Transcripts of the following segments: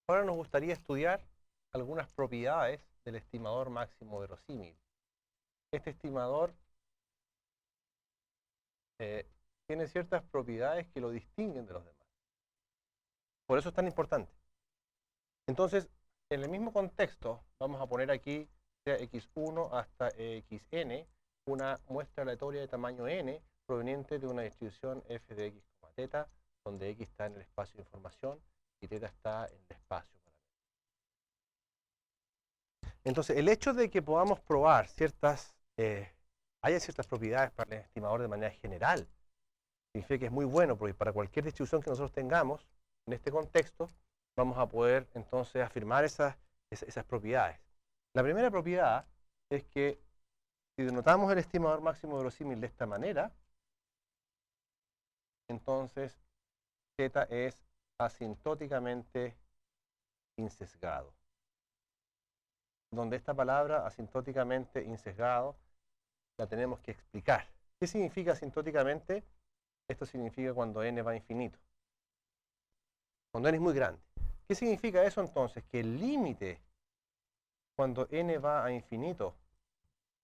Ahora nos gustaría estudiar algunas propiedades del estimador máximo verosímil. Este estimador tiene ciertas propiedades que lo distinguen de los demás. Por eso es tan importante. Entonces, en el mismo contexto, vamos a poner aquí de x1 hasta xn una muestra aleatoria de tamaño n proveniente de una distribución f de x, θ, donde x está en el espacio de información y θ está en el espacio. Entonces, el hecho de que podamos probar haya ciertas propiedades para el estimador de manera general, significa que es muy bueno, porque para cualquier distribución que nosotros tengamos en este contexto, vamos a poder entonces afirmar esas propiedades. La primera propiedad es que si denotamos el estimador máximo verosímil de esta manera, entonces θ es asintóticamente insesgado. Donde esta palabra asintóticamente insesgado la tenemos que explicar. ¿Qué significa asintóticamente? Esto significa cuando n va a infinito. Cuando n es muy grande. ¿Qué significa eso entonces? Que el límite cuando n va a infinito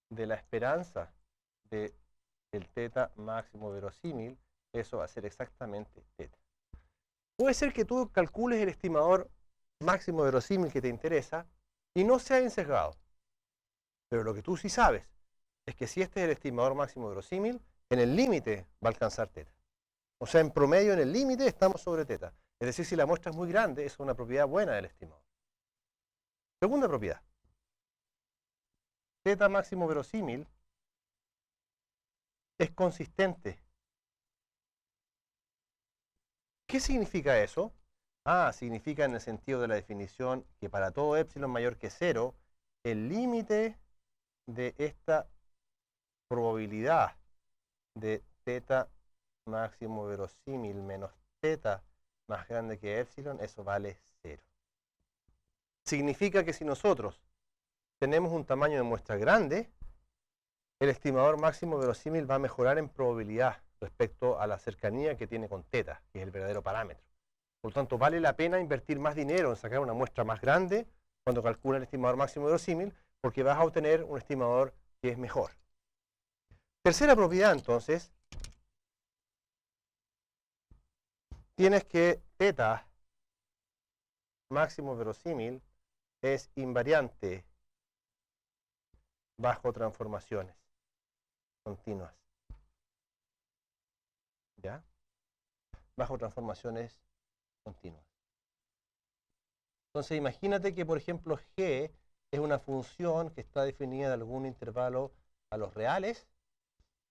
de la esperanza del θ máximo verosímil, eso va a ser exactamente θ. Puede ser que tú calcules el estimador máximo verosímil que te interesa y no sea insesgado. Pero lo que tú sí sabes es que si este es el estimador máximo verosímil, en el límite va a alcanzar θ. O sea, en promedio, en el límite, estamos sobre θ. Es decir, si la muestra es muy grande, es una propiedad buena del estimador. Segunda propiedad. θ máximo verosímil es consistente. ¿Qué significa eso? Significa en el sentido de la definición que para todo epsilon mayor que 0, el límite de esta probabilidad de θ máximo verosímil menos θ más grande que epsilon, eso vale 0. Significa que si nosotros tenemos un tamaño de muestra grande, el estimador máximo verosímil va a mejorar en probabilidad respecto a la cercanía que tiene con θ, que es el verdadero parámetro. Por lo tanto, vale la pena invertir más dinero en sacar una muestra más grande cuando calcula el estimador máximo verosímil, porque vas a obtener un estimador que es mejor. Tercera propiedad, entonces, tienes que θ máximo verosímil es invariante bajo transformaciones continuas. ¿Ya? Bajo transformaciones continuas. Entonces, imagínate que, por ejemplo, g es una función que está definida en algún intervalo a los reales.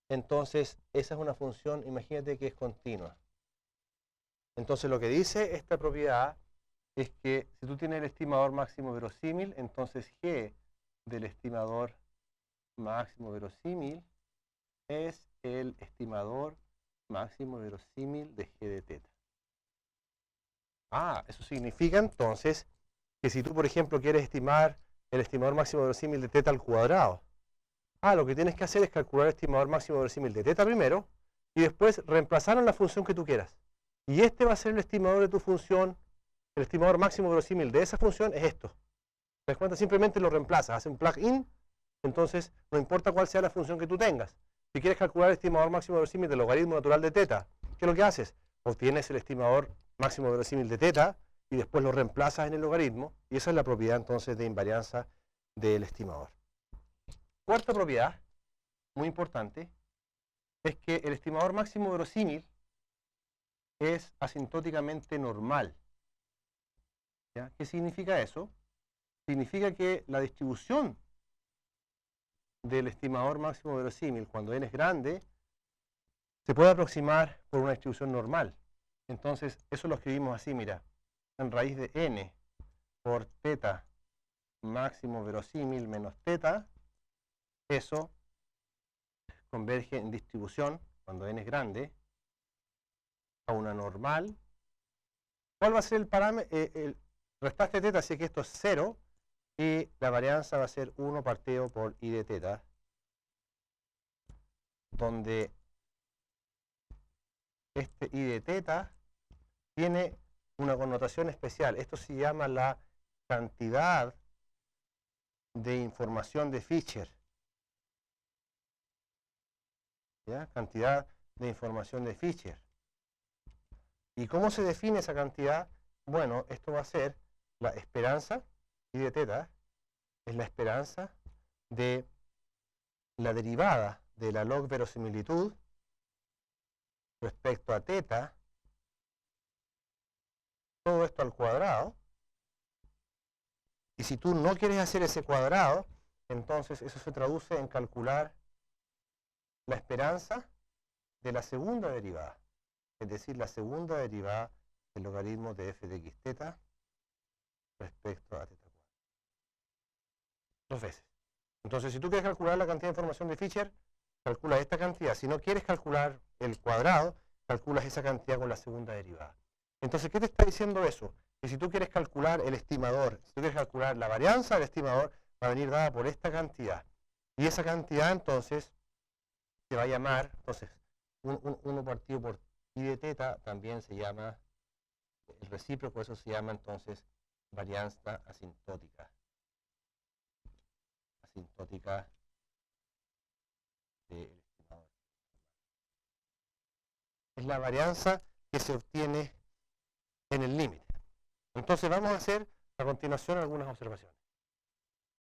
Entonces, esa es una función, imagínate que es continua. Entonces, lo que dice esta propiedad es que si tú tienes el estimador máximo verosímil, entonces g del estimador máximo verosímil es el estimador máximo verosímil de g de θ. Eso significa entonces que si tú, por ejemplo, quieres estimar el estimador máximo verosímil de θ al cuadrado, lo que tienes que hacer es calcular el estimador máximo verosímil de θ primero y después reemplazarlo en la función que tú quieras. Y este va a ser el estimador de tu función, el estimador máximo verosímil de esa función es esto. ¿Te das cuenta? Simplemente lo reemplazas, haces un plug-in, entonces no importa cuál sea la función que tú tengas. Si quieres calcular el estimador máximo verosímil del logaritmo natural de θ, ¿qué es lo que haces? Obtienes el estimador máximo verosímil de θ y después lo reemplazas en el logaritmo, y esa es la propiedad entonces de invarianza del estimador. Cuarta propiedad, muy importante, es que el estimador máximo verosímil es asintóticamente normal. ¿Ya? ¿Qué significa eso? Significa que la distribución del estimador máximo verosímil cuando n es grande se puede aproximar por una distribución normal. Entonces, eso lo escribimos así, mira, en raíz de n por θ máximo verosímil menos θ, eso converge en distribución, cuando n es grande, a una normal. ¿Cuál va a ser el parámetro? Restaste θ, así que esto es 0, y la varianza va a ser 1 partido por i de θ, donde este i de θ tiene una connotación especial. Esto se llama la cantidad de información de Fisher. ¿Ya? Cantidad de información de Fisher. ¿Y cómo se define esa cantidad? Bueno, esto va a ser la esperanza, y de teta es la esperanza de la derivada de la log verosimilitud respecto a teta, todo esto al cuadrado. Y si tú no quieres hacer ese cuadrado, entonces eso se traduce en calcular la esperanza de la segunda derivada, es decir, la segunda derivada del logaritmo de f de x teta respecto a teta cuadrada. 2 veces. Entonces, si tú quieres calcular la cantidad de información de Fisher, calcula esta cantidad. Si no quieres calcular el cuadrado, calculas esa cantidad con la segunda derivada. Entonces, ¿qué te está diciendo eso? Que si tú quieres calcular el estimador, si tú quieres calcular la varianza del estimador, va a venir dada por esta cantidad. Y esa cantidad, entonces, se va a llamar, entonces, 1 partido por i de teta también se llama, el recíproco, eso se llama entonces varianza asintótica. Asintótica del estimador. Es la varianza que se obtiene en el límite. Entonces vamos a hacer a continuación algunas observaciones.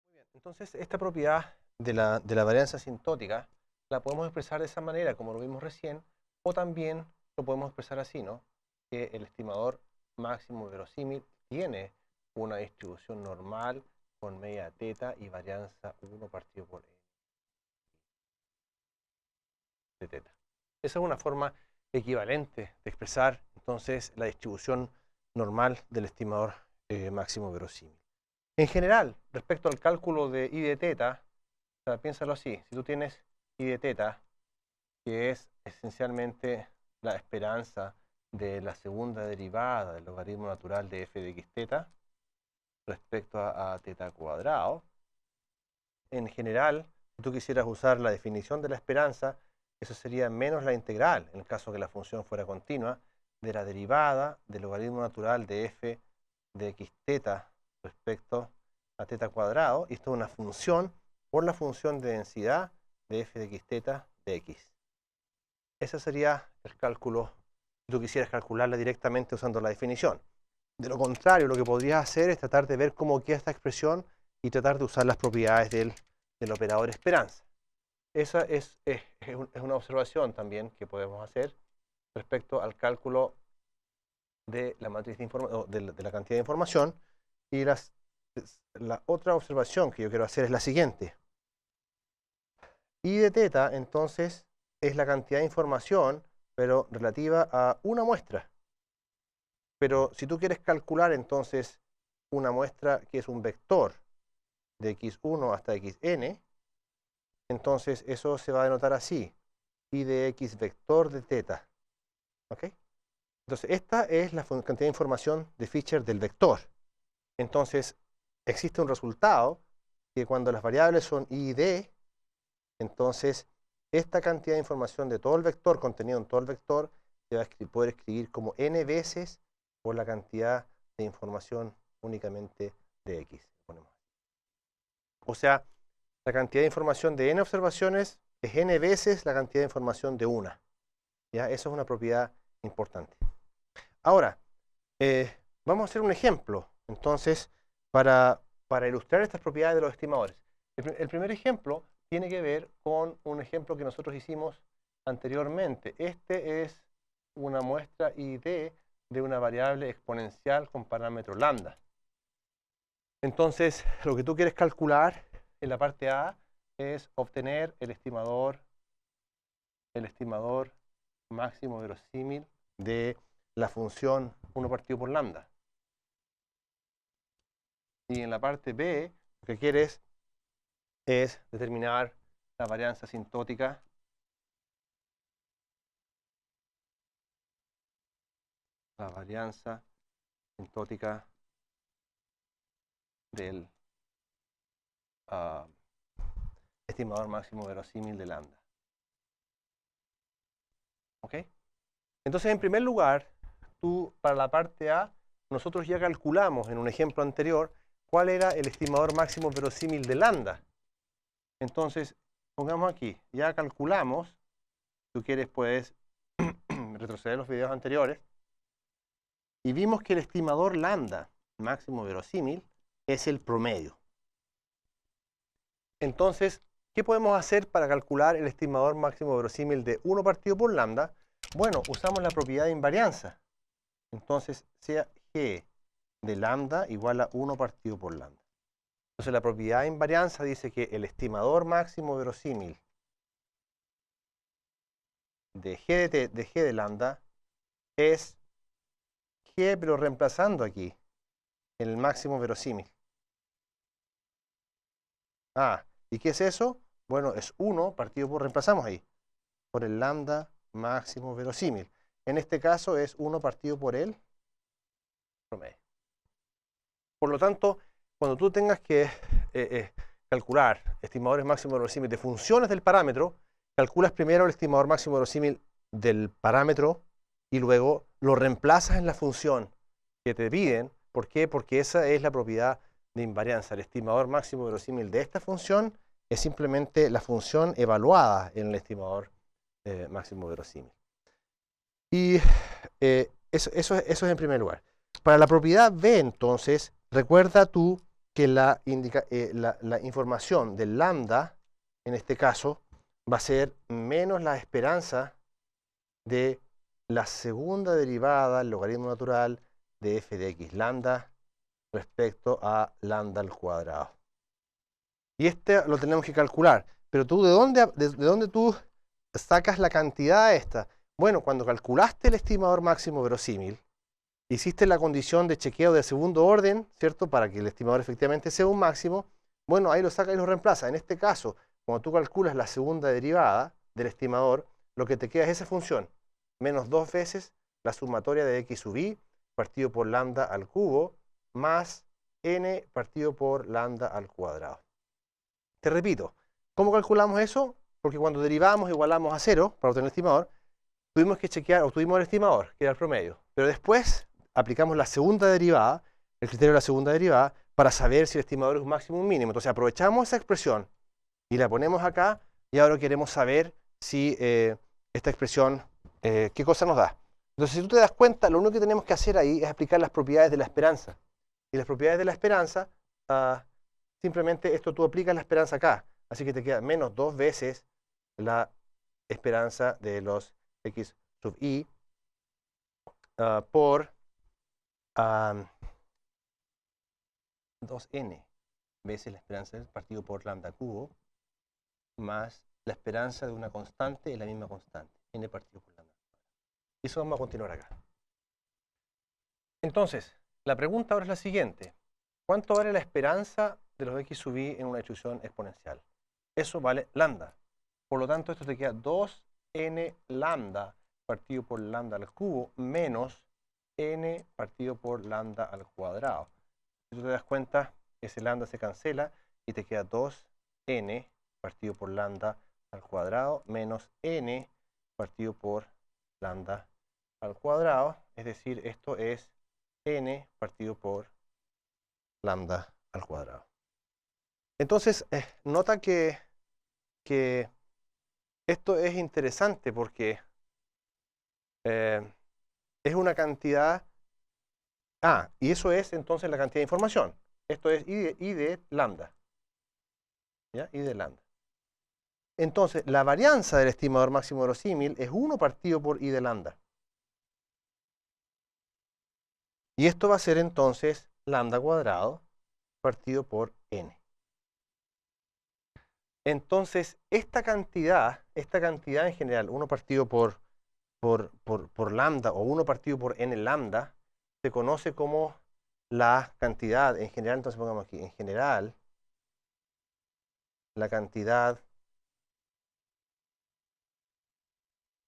Muy bien, entonces esta propiedad de la varianza asintótica la podemos expresar de esa manera, como lo vimos recién, o también lo podemos expresar así, ¿no? Que el estimador máximo verosímil tiene una distribución normal con media teta y varianza 1 partido por n de teta. Esa es una forma equivalente de expresar entonces la distribución normal del estimador máximo verosímil. En general, respecto al cálculo de i de teta, o sea, piénsalo así, si tú tienes i de teta, que es esencialmente la esperanza de la segunda derivada del logaritmo natural de f de x teta respecto a teta cuadrado, en general, si tú quisieras usar la definición de la esperanza, eso sería menos la integral, en el caso que la función fuera continua, de la derivada del logaritmo natural de f de x teta respecto a teta cuadrado, y esto es una función por la función de densidad de f de x teta de x. Ese sería el cálculo, si tú quisieras calcularla directamente usando la definición. De lo contrario, lo que podrías hacer es tratar de ver cómo queda esta expresión y tratar de usar las propiedades del operador esperanza. Esa es una observación también que podemos hacer respecto al cálculo de la matriz de la cantidad de información. Y la otra observación que yo quiero hacer es la siguiente. I de teta, entonces, es la cantidad de información, pero relativa a una muestra. Pero si tú quieres calcular, entonces, una muestra que es un vector de x1 hasta xn, entonces eso se va a denotar así, i de x vector de teta. ¿Ok? Entonces, esta es la cantidad de información de Fisher del vector. Entonces, existe un resultado que cuando las variables son i y d, entonces esta cantidad de información de todo el vector, contenido en todo el vector, se va a poder escribir como n veces por la cantidad de información únicamente de x. O sea, la cantidad de información de n observaciones es n veces la cantidad de información de una. ¿Ya? Eso es una propiedad importante. Ahora, vamos a hacer un ejemplo, entonces, para ilustrar estas propiedades de los estimadores. El primer ejemplo tiene que ver con un ejemplo que nosotros hicimos anteriormente. Este es una muestra ID de una variable exponencial con parámetro lambda. Entonces, lo que tú quieres calcular en la parte A es obtener el estimador máximo verosímil de la función 1 partido por lambda. Y en la parte B, lo que quieres es determinar la varianza asintótica del estimador máximo verosímil de lambda. ¿Ok? Entonces, en primer lugar, tú para la parte A nosotros ya calculamos en un ejemplo anterior cuál era el estimador máximo verosímil de lambda. Entonces, pongamos aquí, ya calculamos, si tú quieres puedes retroceder los videos anteriores, y vimos que el estimador lambda máximo verosímil es el promedio. Entonces, ¿qué podemos hacer para calcular el estimador máximo verosímil de 1 partido por lambda? Bueno, usamos la propiedad de invarianza. Entonces, sea G de lambda igual a 1 partido por lambda. Entonces, la propiedad de invarianza dice que el estimador máximo verosímil de G de lambda es G, pero reemplazando aquí el máximo verosímil. Ah, ¿y qué es eso? Bueno, es 1 partido por, reemplazamos ahí, por el lambda máximo verosímil. En este caso es 1 partido por el promedio. Por lo tanto, cuando tú tengas que calcular estimadores máximos verosímiles de funciones del parámetro, calculas primero el estimador máximo verosímil del parámetro y luego lo reemplazas en la función que te piden. ¿Por qué? Porque esa es la propiedad de invarianza. El estimador máximo verosímil de esta función es simplemente la función evaluada en el estimador máximo verosímil. Y eso es en primer lugar. Para la propiedad B, entonces, recuerda tú que la información del lambda, en este caso, va a ser menos la esperanza de la segunda derivada, el logaritmo natural de f de x lambda respecto a lambda al cuadrado. Y este lo tenemos que calcular. Pero tú, ¿de dónde tú sacas la cantidad esta? Bueno, cuando calculaste el estimador máximo verosímil, hiciste la condición de chequeo de segundo orden, ¿cierto? Para que el estimador efectivamente sea un máximo. Bueno, ahí lo saca y lo reemplaza. En este caso, cuando tú calculas la segunda derivada del estimador, lo que te queda es esa función, menos 2 veces la sumatoria de x sub i partido por lambda al cubo, más n partido por lambda al cuadrado. Te repito, ¿cómo calculamos eso? Porque cuando derivamos igualamos a 0 para obtener el estimador, tuvimos que chequear, obtuvimos el estimador, que era el promedio. Pero después aplicamos la segunda derivada, el criterio de la segunda derivada, para saber si el estimador es un máximo o un mínimo. Entonces aprovechamos esa expresión y la ponemos acá, y ahora queremos saber si esta expresión, qué cosa nos da. Entonces, si tú te das cuenta, lo único que tenemos que hacer ahí es aplicar las propiedades de la esperanza. Y las propiedades de la esperanza, simplemente esto tú aplicas la esperanza acá. Así que te queda menos 2 veces la esperanza de los x sub i por 2n veces la esperanza del partido por lambda cubo más la esperanza de una constante es la misma constante, n partido por lambda. Y eso vamos a continuar acá. Entonces, la pregunta ahora es la siguiente. ¿Cuánto vale la esperanza de los x sub i en una distribución exponencial? Eso vale lambda. Por lo tanto, esto te queda 2n lambda partido por lambda al cubo menos n partido por lambda al cuadrado. Si tú te das cuenta, ese lambda se cancela y te queda 2n partido por lambda al cuadrado menos n partido por lambda al cuadrado. Es decir, esto es n partido por lambda al cuadrado. Entonces, nota que esto es interesante porque es una cantidad. Y eso es entonces la cantidad de información. Esto es I de lambda. ¿Ya? I de lambda. Entonces, la varianza del estimador máximo verosímil es 1 partido por I de lambda. Y esto va a ser entonces lambda cuadrado partido por n. Entonces, esta cantidad en general, 1 partido por lambda o 1 partido por n lambda, se conoce como la cantidad en general. Entonces pongamos aquí, en general, la cantidad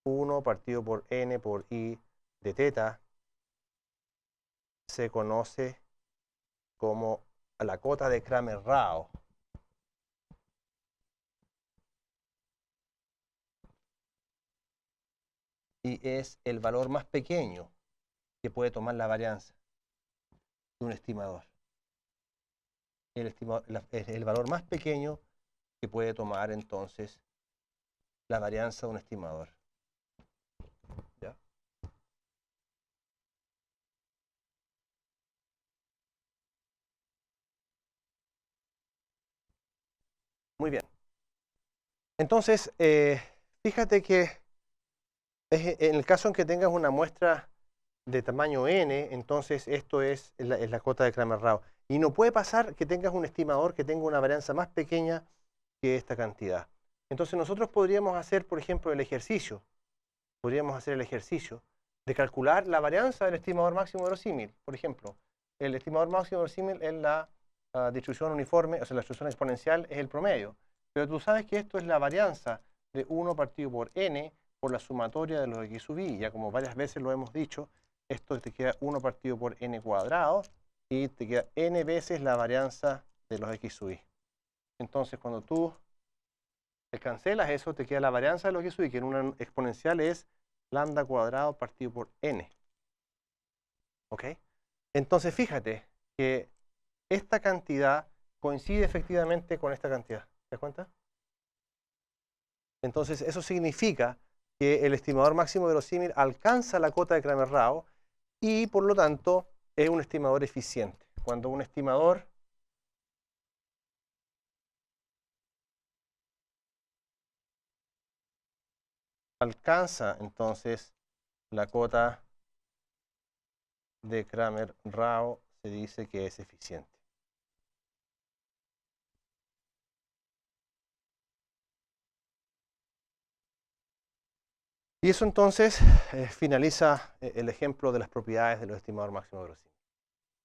1 partido por n por i de teta se conoce como la cota de Cramer-Rao. Y es el valor más pequeño que puede tomar la varianza. de un estimador. Es el valor más pequeño que puede tomar entonces la varianza de un estimador. ¿Ya? Muy bien. Entonces, fíjate que en el caso en que tengas una muestra de tamaño n, entonces esto es la cota de Cramer-Rao. Y no puede pasar que tengas un estimador que tenga una varianza más pequeña que esta cantidad. Entonces nosotros podríamos hacer, por ejemplo, el ejercicio. Podríamos hacer el ejercicio de calcular la varianza del estimador máximo verosímil. Por ejemplo, el estimador máximo verosímil es la distribución uniforme, o sea, la distribución exponencial es el promedio. Pero tú sabes que esto es la varianza de 1 partido por n por la sumatoria de los x sub i. Ya como varias veces lo hemos dicho, esto te queda 1 partido por n cuadrado y te queda n veces la varianza de los x sub i. Entonces, cuando tú cancelas eso, te queda la varianza de los x sub i, que en una exponencial es lambda cuadrado partido por n. ¿Ok? Entonces, fíjate que esta cantidad coincide efectivamente con esta cantidad. ¿Te das cuenta? Entonces, eso significa que el estimador máximo verosímil alcanza la cota de Cramer-Rao y, por lo tanto, es un estimador eficiente. Cuando un estimador alcanza, entonces, la cota de Cramer-Rao, se dice que es eficiente. Y eso entonces finaliza el ejemplo de las propiedades de los estimadores máximos verosímiles.